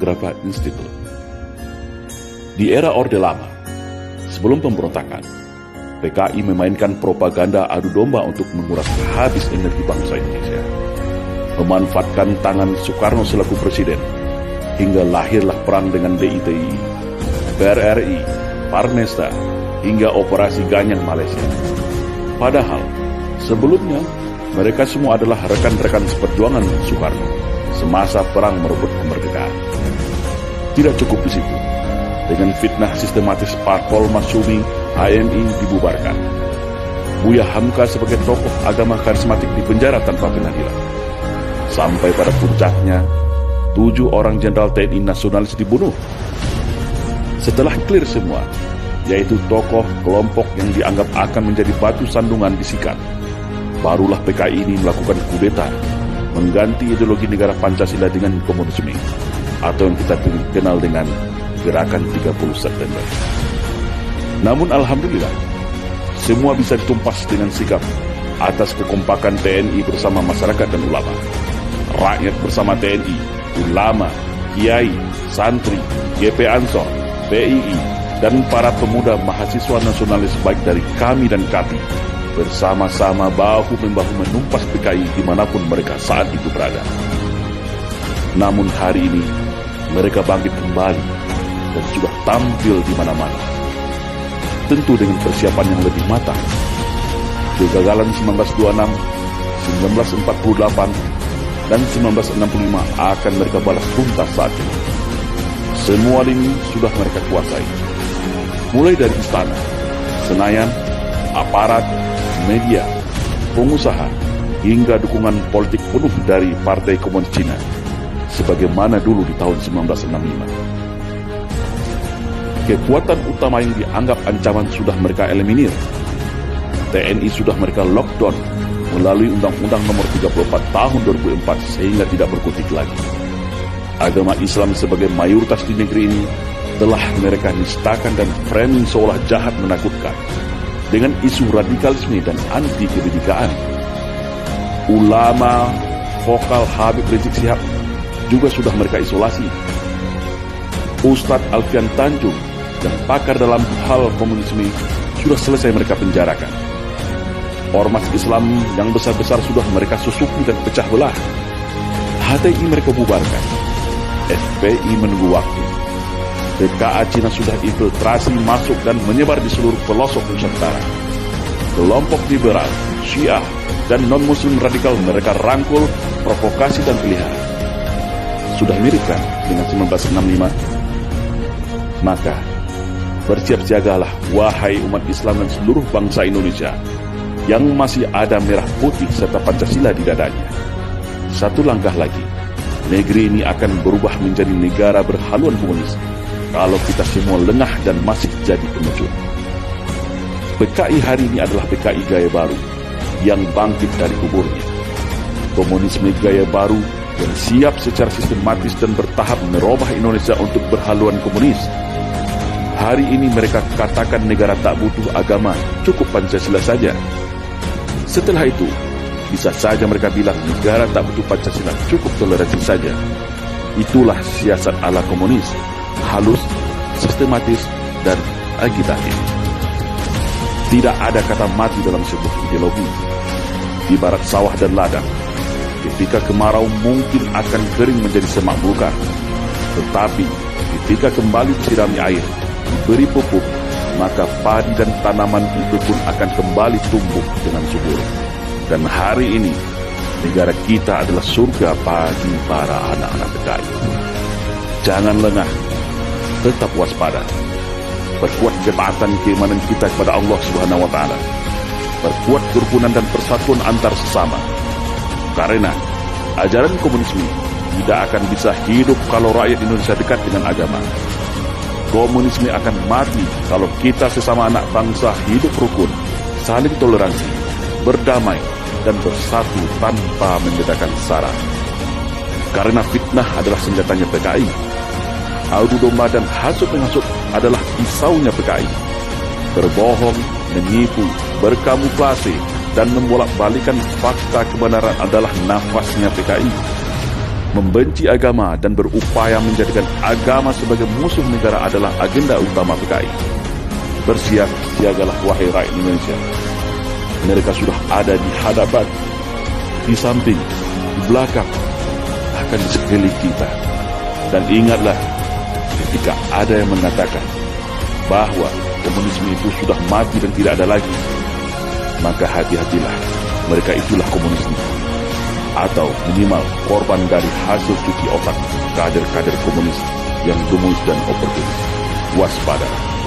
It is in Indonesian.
Grafa Institute. Di era Orde Lama, sebelum pemberontakan, PKI memainkan propaganda adu domba untuk menguras habis energi bangsa Indonesia. Memanfaatkan tangan Soekarno selaku presiden, hingga lahirlah perang dengan DITI, PRRI, Parmesta, hingga Operasi Ganyang Malaysia. Padahal, sebelumnya, mereka semua adalah rekan-rekan seperjuangan Soekarno semasa perang merebut kemerdekaan. Tidak cukup di situ. Dengan fitnah sistematis Parpol Masyumi, HMI dibubarkan. Buya Hamka sebagai tokoh agama karismatik dipenjara tanpa pengadilan. Sampai pada puncaknya, 7 orang jenderal TNI nasionalis dibunuh. Setelah clear semua, yaitu tokoh kelompok yang dianggap akan menjadi batu sandungan disikat, barulah PKI ini melakukan kudeta, mengganti ideologi negara Pancasila dengan komunisme, atau yang kita kenal dengan Gerakan 30 September. Namun alhamdulillah, semua bisa ditumpas dengan sikap atas kekompakan TNI bersama masyarakat dan ulama. Rakyat bersama TNI, ulama, kiai, santri, GP Ansor, PII, dan para pemuda mahasiswa nasionalis baik dari kami dan KAPI bersama-sama bahu-membahu menumpas PKI dimanapun mereka saat itu berada. Namun hari ini, mereka bangkit kembali dan sudah tampil di mana-mana. Tentu dengan persiapan yang lebih matang. Kegagalan 1926, 1948, dan 1965 akan mereka balas tuntas saat ini. Semua lini sudah mereka kuasai. Mulai dari istana, Senayan, aparat, media, pengusaha, hingga dukungan politik penuh dari Partai Komunis Cina, sebagaimana dulu di tahun 1965. Kekuatan utama yang dianggap ancaman sudah mereka eliminir. TNI sudah mereka lockdown melalui Undang-Undang Nomor 34 Tahun 2004 sehingga tidak berkutik lagi. Agama Islam sebagai mayoritas di negeri ini telah mereka nistakan dan framing seolah jahat menakutkan dengan isu radikalisme dan anti kebinekaan. Ulama vokal Habib Rizik Syihab juga sudah mereka isolasi. Ustadz Alfian Tanjung dan pakar dalam hal komunisme sudah selesai mereka penjarakan. Ormas Islam yang besar-besar sudah mereka susupi dan pecah belah. HTI mereka bubarkan. FPI menunggu waktu. TKA Cina sudah infiltrasi masuk dan menyebar di seluruh pelosok Nusantara. Kelompok liberal, Syiah, dan non-muslim radikal mereka rangkul, provokasi dan pelihara. Sudah mirip kan dengan 1965? Maka, bersiap-siagalah wahai umat Islam dan seluruh bangsa Indonesia yang masih ada merah putih serta Pancasila di dadanya. Satu langkah lagi, negeri ini akan berubah menjadi negara berhaluan komunis kalau kita semua lengah dan masih jadi pengecut. PKI hari ini adalah PKI gaya baru yang bangkit dari kuburnya. Komunisme gaya baru yang siap secara sistematis dan bertahap merubah Indonesia untuk berhaluan komunis. Hari ini mereka katakan negara tak butuh agama, cukup Pancasila saja. Setelah itu, bisa saja mereka bilang negara tak butuh Pancasila, cukup toleransi saja. Itulah siasat ala komunis, halus, sistematis, dan agitatif. Tidak ada kata mati dalam sebuah ideologi. Ibarat sawah dan ladang, ketika kemarau mungkin akan kering menjadi semak belukar. Tetapi ketika kembali disirami air, diberi pupuk, maka padi dan tanaman itu pun akan kembali tumbuh dengan subur. Dan hari ini, negara kita adalah surga bagi para anak-anak PKI. Jangan lengah, tetap waspada. Perkuat ketaatan keimanan kita kepada Allah Subhanahu wa Ta'ala. Perkuat kerukunan dan persatuan antar sesama. Karena ajaran komunisme tidak akan bisa hidup kalau rakyat Indonesia dekat dengan agama. Komunisme akan mati kalau kita sesama anak bangsa hidup rukun, saling toleransi, berdamai, dan bersatu tanpa membedakan sara. Karena fitnah adalah senjatanya PKI. Adu domba dan hasut-menghasut adalah pisaunya PKI. Berbohong, menipu, berkamuflase, dan membolak-balikan fakta kebenaran adalah nafasnya PKI. Membenci agama dan berupaya menjadikan agama sebagai musuh negara adalah agenda utama PKI. Bersiap-siagalah wahai rakyat Indonesia. Mereka sudah ada di hadapan, di samping, di belakang, bahkan di sekeliling kita. Dan ingatlah, ketika ada yang mengatakan bahwa komunisme itu sudah mati dan tidak ada lagi, maka hati-hatilah, mereka itulah komunisme. Atau minimal korban dari hasil cuci otak kader-kader komunis yang gemus dan oportunis. Waspada.